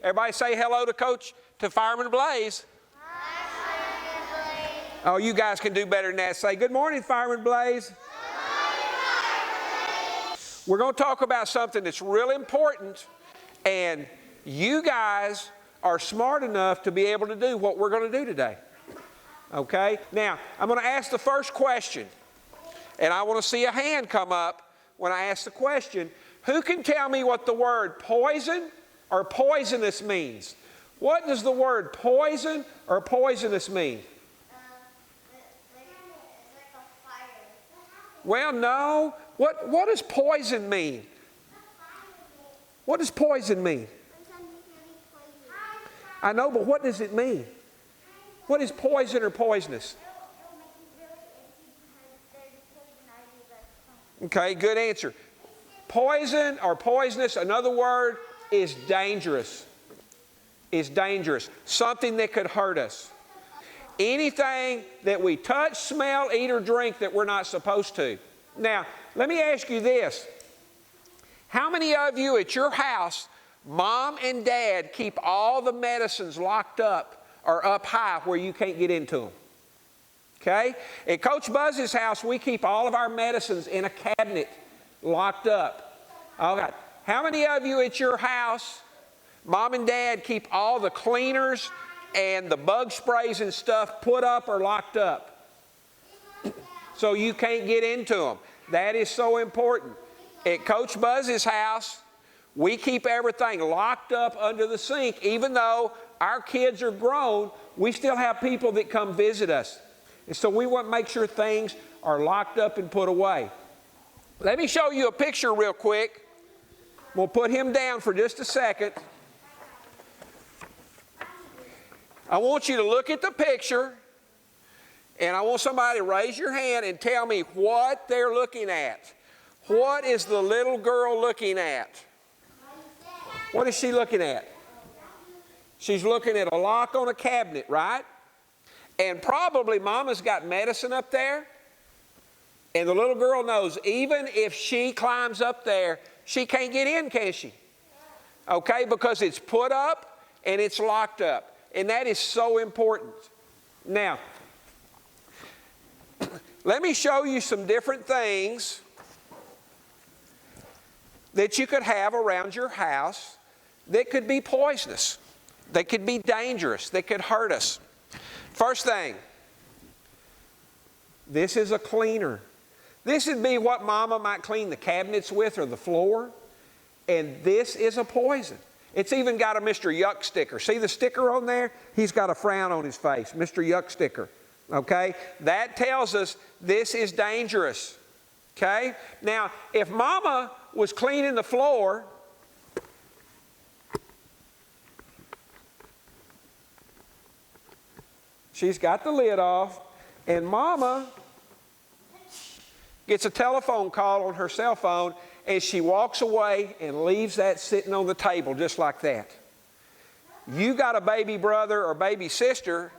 Everybody say hello to Fireman Blaze. Oh, you guys can do better than that. Say, good morning, Fireman Blaze. We're going to talk about something that's real important, and you guys are smart enough to be able to do what we're going to do today. Okay? Now, I'm going to ask the first question, and I want to see a hand come up when I ask the question. Who can tell me what the word poison or poisonous means? What does the word poison or poisonous mean? Well, no. What does poison mean? What does poison mean? I know, but what does it mean? What is poison or poisonous? Okay, good answer. Poison or poisonous, another word, is dangerous. Is dangerous. Something that could hurt us. Anything that we touch, smell, eat, or drink that we're not supposed to. Now, let me ask you this. How many of you at your house, Mom and Dad, keep all the medicines locked up or up high where you can't get into them? Okay? At Coach Buzz's house, we keep all of our medicines in a cabinet locked up. All right. How many of you at your house, Mom and Dad, keep all the cleaners and the bug sprays and stuff put up or locked up so you can't get into them? That is so important. At Coach Buzz's house, we keep everything locked up under the sink. Even though our kids are grown, we still have people that come visit us. And so we want to make sure things are locked up and put away. Let me show you a picture real quick. We'll put him down for just a second. I want you to look at the picture, and I want somebody to raise your hand and tell me what they're looking at. What is the little girl looking at? What is she looking at? She's looking at a lock on a cabinet, right? And probably Mama's got medicine up there, and the little girl knows even if she climbs up there, she can't get in, can she? Okay, because it's put up and it's locked up. And that is so important. Now, let me show you some different things that you could have around your house that could be poisonous. They could be dangerous. They could hurt us. First thing, this is a cleaner. This would be what Mama might clean the cabinets with or the floor. And this is a poison. It's even got a Mr. Yuck sticker. See the sticker on there? He's got a frown on his face, Mr. Yuck sticker. Okay? That tells us this is dangerous. Okay? Now, if Mama was cleaning the floor, she's got the lid off, and Mama gets a telephone call on her cell phone, and she walks away and leaves that sitting on the table just like that. You got a baby brother or baby sister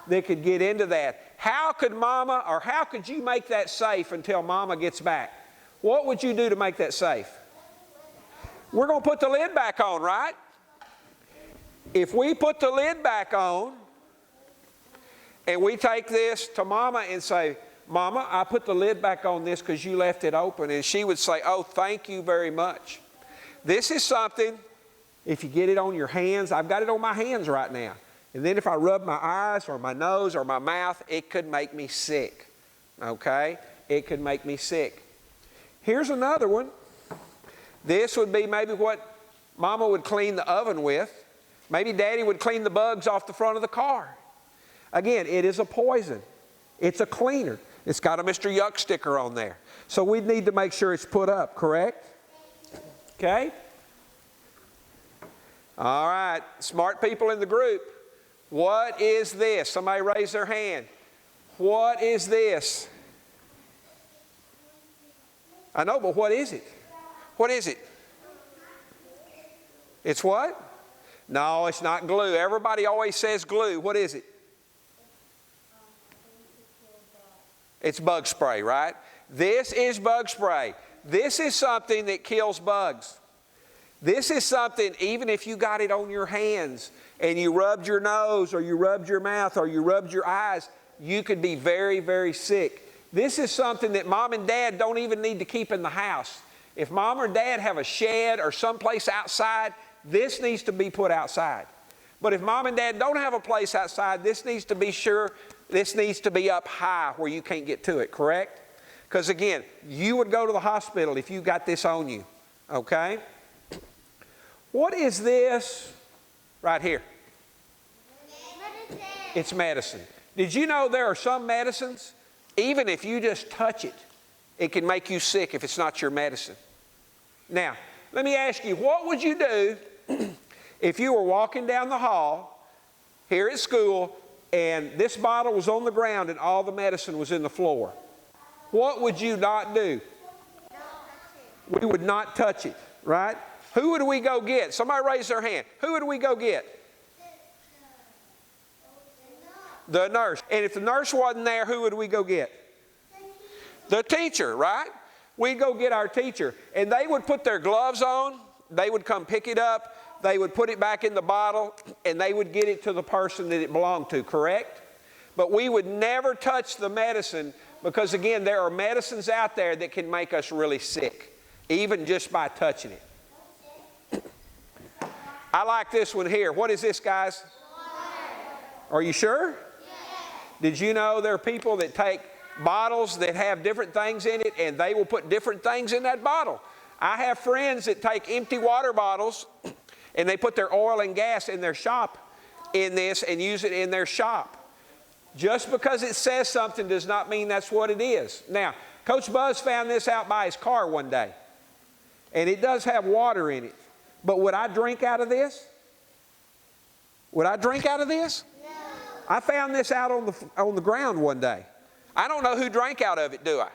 that could get into that. How could Mama, or how could you make that safe until Mama gets back? What would you do to make that safe? We're going to put the lid back on, right? If we put the lid back on, and we take this to Mama and say, Mama, I put the lid back on this because you left it open. And she would say, oh, thank you very much. This is something, if you get it on your hands, I've got it on my hands right now. And then if I rub my eyes or my nose or my mouth, it could make me sick. Okay? It could make me sick. Here's another one. This would be maybe what Mama would clean the oven with. Maybe Daddy would clean the bugs off the front of the car. Again, it is a poison. It's a cleaner. It's got a Mr. Yuck sticker on there. So we need to make sure it's put up, correct? Okay? All right, smart people in the group. What is this? Somebody raise their hand. What is this? I know, but what is it? What is it? It's what? No, it's not glue. Everybody always says glue. What is it? It's bug spray, right? This is bug spray. This is something that kills bugs. This is something, even if you got it on your hands and you rubbed your nose or you rubbed your mouth or you rubbed your eyes, you could be very, very sick. This is something that mom and dad don't even need to keep in the house. If mom or dad have a shed or someplace outside, this needs to be put outside. But if mom and dad don't have a place outside, this needs to be up high where you can't get to it, correct? Because again, you would go to the hospital if you got this on you, okay? What is this right here? Medicine. It's medicine. Did you know there are some medicines, even if you just touch it, it can make you sick if it's not your medicine? Now, let me ask you, what would you do if you were walking down the hall here at school and this bottle was on the ground and all the medicine was in the floor? What would you not do? We would not touch it, right? Who would we go get? Somebody raise their hand. Who would we go get? The nurse. And if the nurse wasn't there, who would we go get? The teacher, right? We'd go get our teacher. And they would put their gloves on. They would come pick it up. They would put it back in the bottle. And they would get it to the person that it belonged to, correct? But we would never touch the medicine because, again, there are medicines out there that can make us really sick, even just by touching it. I like this one here. What is this, guys? Water. Are you sure? Yes. Did you know there are people that take bottles that have different things in it and they will put different things in that bottle? I have friends that take empty water bottles and they put their oil and gas in their shop in this and use it in their shop. Just because it says something does not mean that's what it is. Now, Coach Buzz found this out by his car one day. And it does have water in it. But would I drink out of this? Would I drink out of this? No. I found this out on the ground one day. I don't know who drank out of it, do I?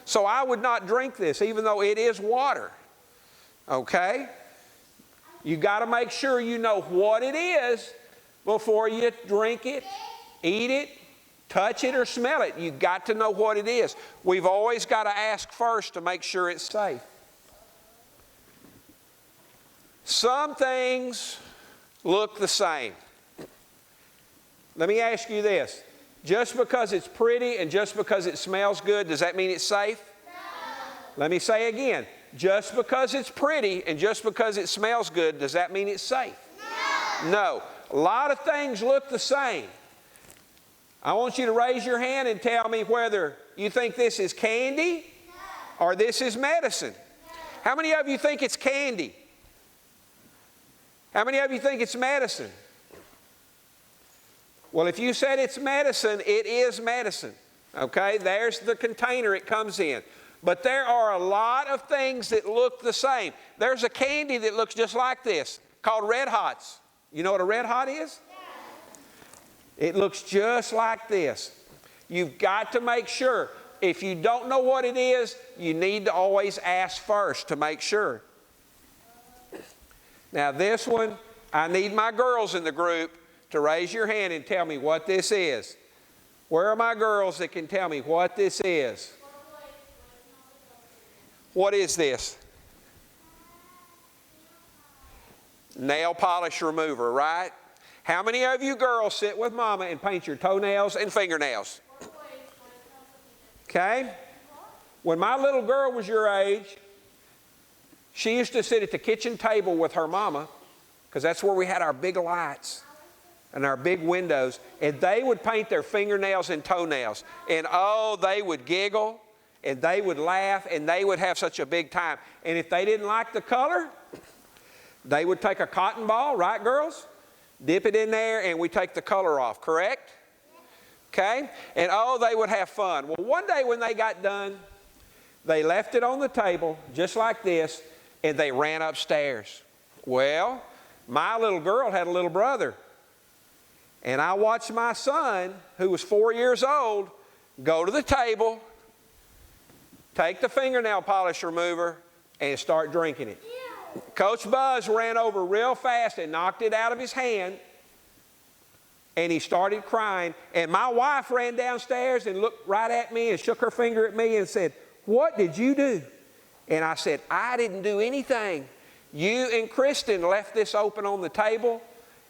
So I would not drink this, even though it is water. Okay? You got to make sure you know what it is before you drink it, eat it, touch it, or smell it. You got to know what it is. We've always got to ask first to make sure it's safe. Some things look the same. Let me ask you this. Just because it's pretty and just because it smells good, does that mean it's safe? No. Let me say again. Just because it's pretty and just because it smells good, does that mean it's safe? No. No. A lot of things look the same. I want you to raise your hand and tell me whether you think this is candy or this is medicine. How many of you think it's candy? How many of you think it's medicine? Well, if you said it's medicine, it is medicine. Okay, there's the container it comes in. But there are a lot of things that look the same. There's a candy that looks just like this called Red Hots. You know what a Red Hot is? It looks just like this. You've got to make sure. If you don't know what it is, you need to always ask first to make sure. Now this one, I need my girls in the group to raise your hand and tell me what this is. Where are my girls that can tell me what this is? What is this? Nail polish remover, right? How many of you girls sit with Mama and paint your toenails and fingernails? Okay? When my little girl was your age, she used to sit at the kitchen table with her mama, because that's where we had our big lights and our big windows, and they would paint their fingernails and toenails. And oh, they would giggle, and they would laugh, and they would have such a big time. And if they didn't like the color, they would take a cotton ball, right, girls? Dip it in there, and we take the color off, correct? Okay? And oh, they would have fun. Well, one day when they got done, they left it on the table, just like this, and they ran upstairs. Well, my little girl had a little brother. And I watched my son, who was 4 years old, go to the table, take the fingernail polish remover, and start drinking it. Coach Buzz ran over real fast and knocked it out of his hand. And he started crying. And my wife ran downstairs and looked right at me and shook her finger at me and said, "What did you do?" And I said, "I didn't do anything." You and Kristen left this open on the table,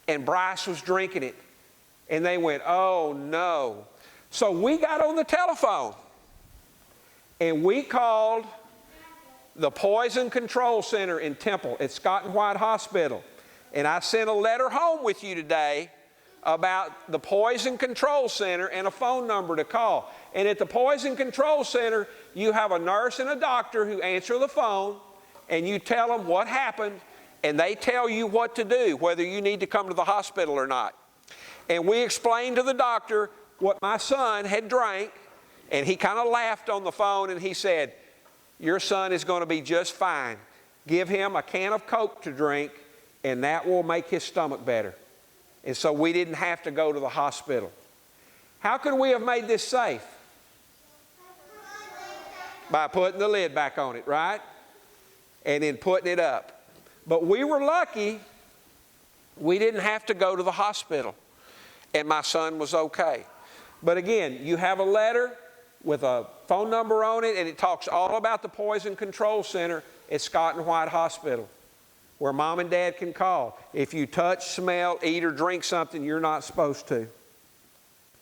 and Bryce was drinking it. And they went, oh no. So we got on the telephone, and we called the Poison Control Center in Temple at Scott and White Hospital. And I sent a letter home with you today about the Poison Control Center and a phone number to call. And at the Poison Control Center, you have a nurse and a doctor who answer the phone, and you tell them what happened, and they tell you what to do, whether you need to come to the hospital or not. And we explained to the doctor what my son had drank, and he kind of laughed on the phone, and he said, your son is going to be just fine. Give him a can of Coke to drink, and that will make his stomach better. And so we didn't have to go to the hospital. How could we have made this safe? By putting the lid back on it, right? And then putting it up. But we were lucky we didn't have to go to the hospital. And my son was okay. But again, you have a letter with a phone number on it, and it talks all about the Poison Control Center at Scott and White Hospital, where Mom and Dad can call if you touch, smell, eat, or drink something you're not supposed to.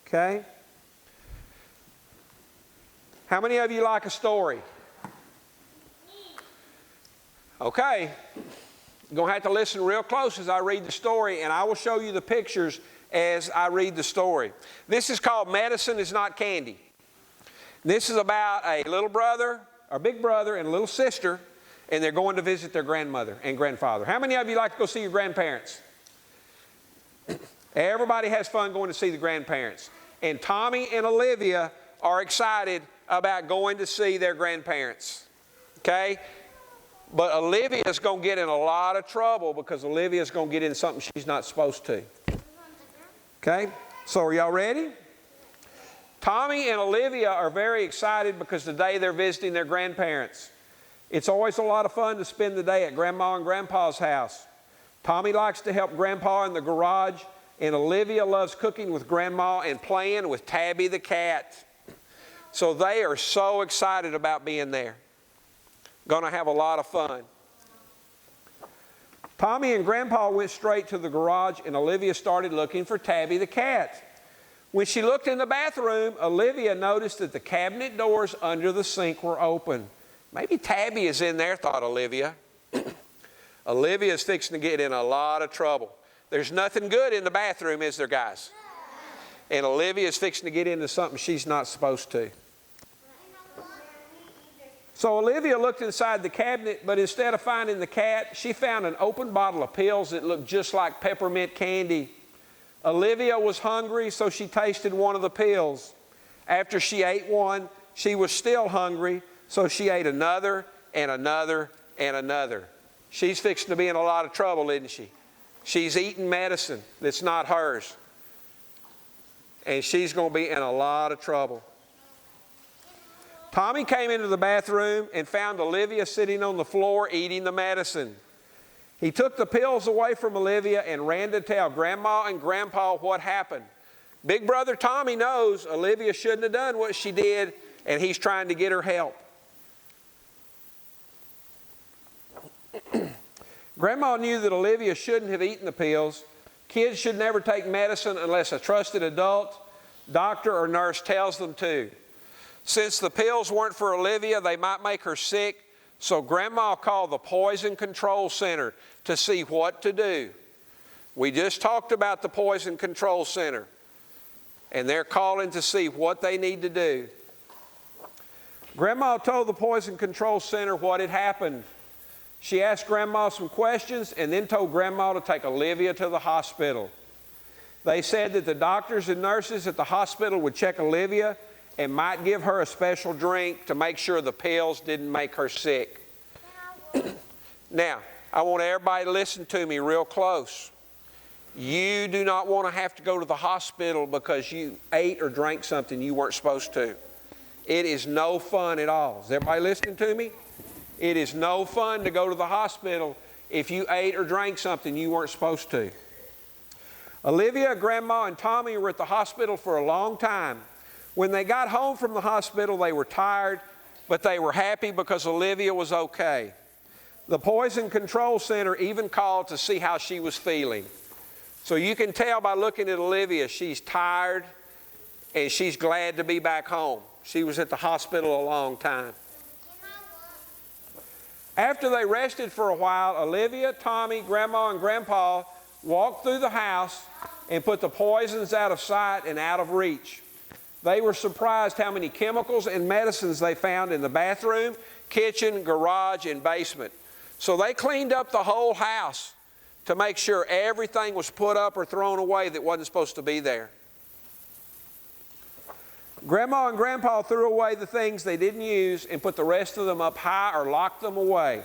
Okay? How many of you like a story? Okay. You're going to have to listen real close as I read the story, and I will show you the pictures as I read the story. This is called Medicine is Not Candy. This is about a little brother, or big brother, and a little sister, and they're going to visit their grandmother and grandfather. How many of you like to go see your grandparents? Everybody has fun going to see the grandparents. And Tommy and Olivia are excited about going to see their grandparents. Okay? But Olivia's going to get in a lot of trouble because Olivia's going to get into something she's not supposed to. Okay? So are y'all ready? Tommy and Olivia are very excited because today they're visiting their grandparents. It's always a lot of fun to spend the day at Grandma and Grandpa's house. Tommy likes to help Grandpa in the garage, and Olivia loves cooking with Grandma and playing with Tabby the cat. So they are so excited about being there. Going to have a lot of fun. Tommy and Grandpa went straight to the garage, and Olivia started looking for Tabby the cat. When she looked in the bathroom, Olivia noticed that the cabinet doors under the sink were open. Maybe Tabby is in there, thought Olivia. Olivia is fixing to get in a lot of trouble. There's nothing good in the bathroom, is there, guys? And Olivia is fixing to get into something she's not supposed to. So Olivia looked inside the cabinet, but instead of finding the cat, she found an open bottle of pills that looked just like peppermint candy. Olivia was hungry, so she tasted one of the pills. After she ate one, she was still hungry, so she ate another and another and another. She's fixing to be in a lot of trouble, isn't she? She's eating medicine that's not hers. And she's going to be in a lot of trouble. Tommy came into the bathroom and found Olivia sitting on the floor eating the medicine. He took the pills away from Olivia and ran to tell Grandma and Grandpa what happened. Big brother Tommy knows Olivia shouldn't have done what she did, and he's trying to get her help. Grandma knew that Olivia shouldn't have eaten the pills. Kids should never take medicine unless a trusted adult, doctor, or nurse tells them to. Since the pills weren't for Olivia, they might make her sick, so Grandma called the Poison Control Center to see what to do. We just talked about the Poison Control Center, and they're calling to see what they need to do. Grandma told the Poison Control Center what had happened. She asked Grandma some questions and then told Grandma to take Olivia to the hospital. They said that the doctors and nurses at the hospital would check Olivia and might give her a special drink to make sure the pills didn't make her sick. Now, I want everybody to listen to me real close. You do not want to have to go to the hospital because you ate or drank something you weren't supposed to. It is no fun at all. Is everybody listening to me? It is no fun to go to the hospital if you ate or drank something you weren't supposed to. Olivia, Grandma, and Tommy were at the hospital for a long time. When they got home from the hospital, they were tired, but they were happy because Olivia was okay. The Poison Control Center even called to see how she was feeling. So you can tell by looking at Olivia, she's tired and she's glad to be back home. She was at the hospital a long time. After they rested for a while, Olivia, Tommy, Grandma, and Grandpa walked through the house and put the poisons out of sight and out of reach. They were surprised how many chemicals and medicines they found in the bathroom, kitchen, garage, and basement. So they cleaned up the whole house to make sure everything was put up or thrown away that wasn't supposed to be there. Grandma and Grandpa threw away the things they didn't use and put the rest of them up high or locked them away.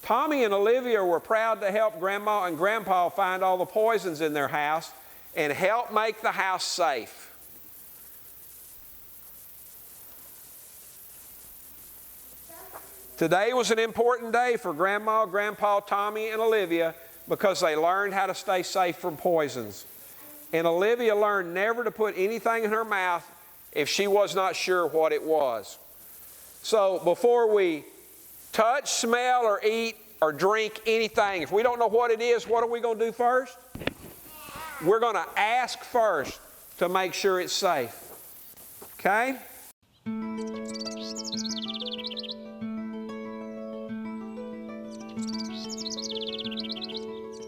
Tommy and Olivia were proud to help Grandma and Grandpa find all the poisons in their house and help make the house safe. Today was an important day for Grandma, Grandpa, Tommy, and Olivia because they learned how to stay safe from poisons. And Olivia learned never to put anything in her mouth if she was not sure what it was. So before we touch, smell, or eat, or drink anything, if we don't know what it is, what are we going to do first? We're going to ask first to make sure it's safe. Okay?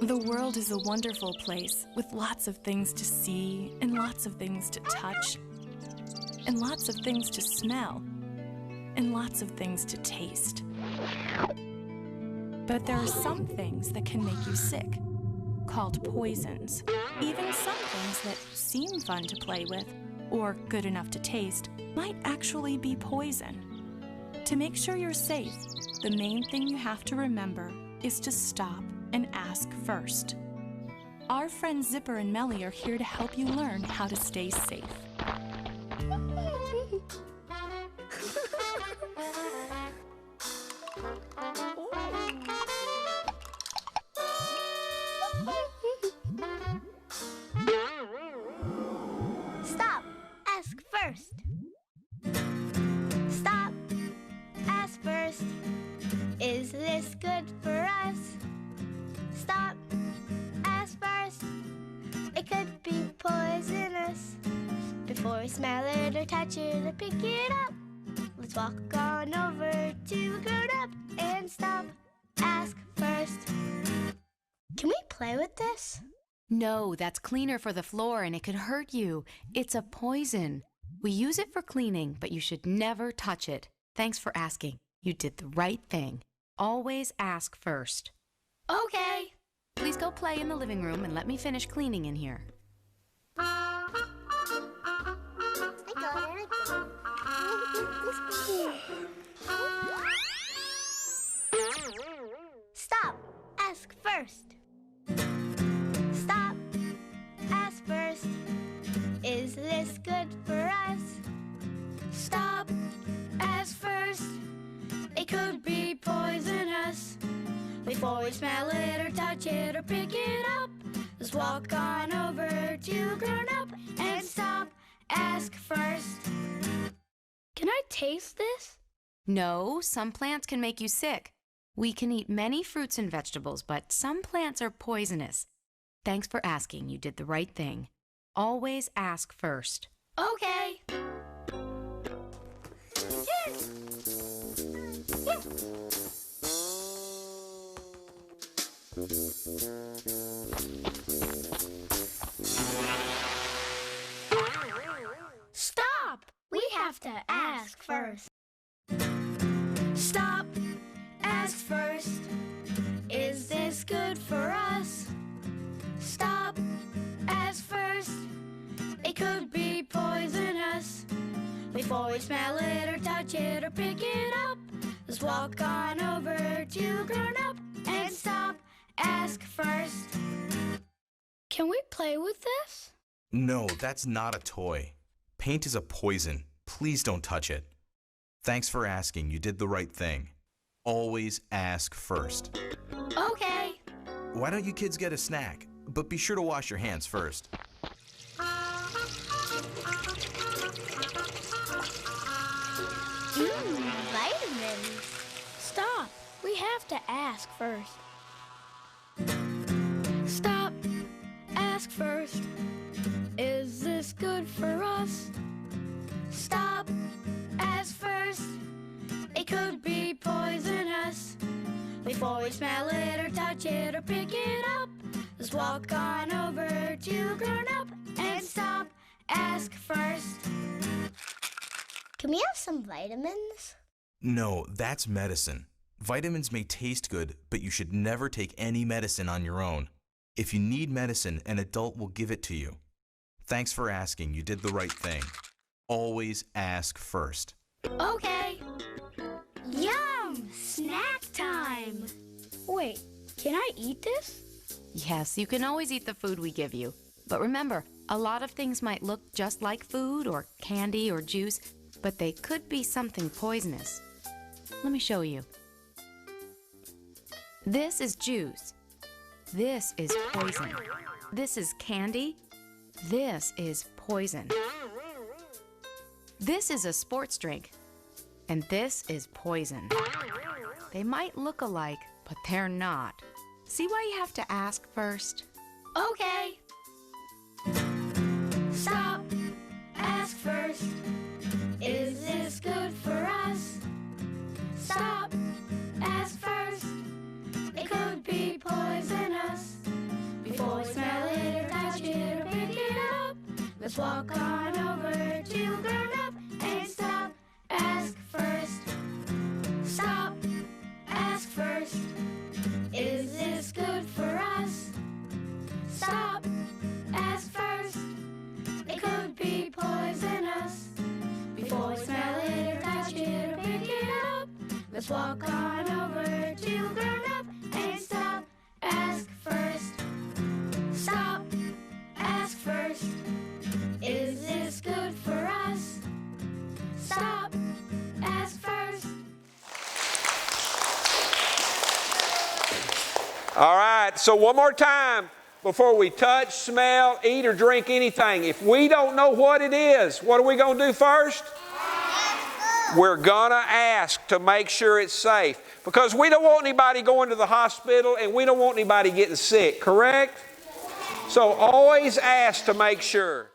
The world is a wonderful place with lots of things to see and lots of things to touch and lots of things to smell and lots of things to taste. But there are some things that can make you sick, called poisons. Even some things that seem fun to play with or good enough to taste might actually be poison. To make sure you're safe, the main thing you have to remember is to stop and ask first. Our friends Zipper and Melly are here to help you learn how to stay safe. Stop. Ask first. Stop. Ask first. Is this good for us? Stop. Ask first. It could be poisonous. Before we smell it or touch it or pick it up, let's walk on over to a grown-up and stop. Ask first. Can we play with this? No, that's cleaner for the floor and it could hurt you. It's a poison. We use it for cleaning, but you should never touch it. Thanks for asking. You did the right thing. Always ask first. Okay. Please go play in the living room and let me finish cleaning in here. Stop. Ask first. Stop. Ask first. Is this good for us? Stop. Ask first. It could be poisonous. Before we smell it or touch it or pick it up, let's walk on over to a grown-up and stop. Ask first. Can I taste this? No, some plants can make you sick. We can eat many fruits and vegetables, but some plants are poisonous. Thanks for asking. You did the right thing. Always ask first. Okay. Stop! We have to ask first. Stop. Ask first. Is this good for us? Stop. Ask first. It could be poisonous. Before we smell it or touch it or pick it up, let's walk on over to a grown-up and stop. Ask first. Can we play with this? No, that's not a toy. Paint is a poison. Please don't touch it. Thanks for asking. You did the right thing. Always ask first. Okay. Why don't you kids get a snack? But be sure to wash your hands first. Vitamins. Stop. We have to ask first. Stop, ask first. Is this good for us? Stop, ask first. It could be poisonous. Before we smell it or touch it or pick it up, let's walk on over to Grown Up and stop, ask first. Can we have some vitamins? No, that's medicine. Vitamins may taste good, but you should never take any medicine on your own. If you need medicine, an adult will give it to you. Thanks for asking. You did the right thing. Always ask first. Okay. Yum! Snack time! Wait, can I eat this? Yes, you can always eat the food we give you. But remember, a lot of things might look just like food or candy or juice, but they could be something poisonous. Let me show you. This is juice. This is poison. This is candy. This is poison. This is a sports drink. And this is poison. They might look alike, but they're not. See why you have to ask first? Okay. Stop, ask first. Is this good for us? Stop, ask first. It could be poisonous. Before we smell it or touch it or pick it up, let's walk on over to Grown Up and stop, ask first. Stop, ask first. Is this good for us? Stop, ask first. It could be poisonous. Before we smell it or touch it or pick it up, let's walk on over to Grown Up and stop, ask first. Stop, ask first. Is this good for us? Stop, ask first. All right, so one more time before we touch, smell, eat, or drink anything. If we don't know what it is, what are we going to do first? We're going to ask to make sure it's safe, because we don't want anybody going to the hospital and we don't want anybody getting sick, correct? So always ask to make sure.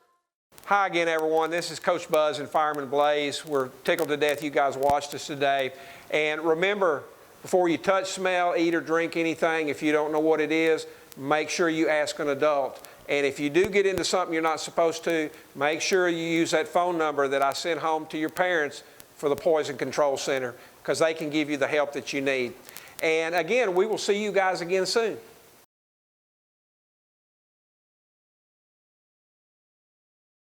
Hi again, everyone. This is Coach Buzz and Fireman Blaze. We're tickled to death you guys watched us today. And remember, before you touch, smell, eat, or drink anything, if you don't know what it is, make sure you ask an adult. And if you do get into something you're not supposed to, make sure you use that phone number that I sent home to your parents for the Poison Control Center, because they can give you the help that you need. And again, we will see you guys again soon.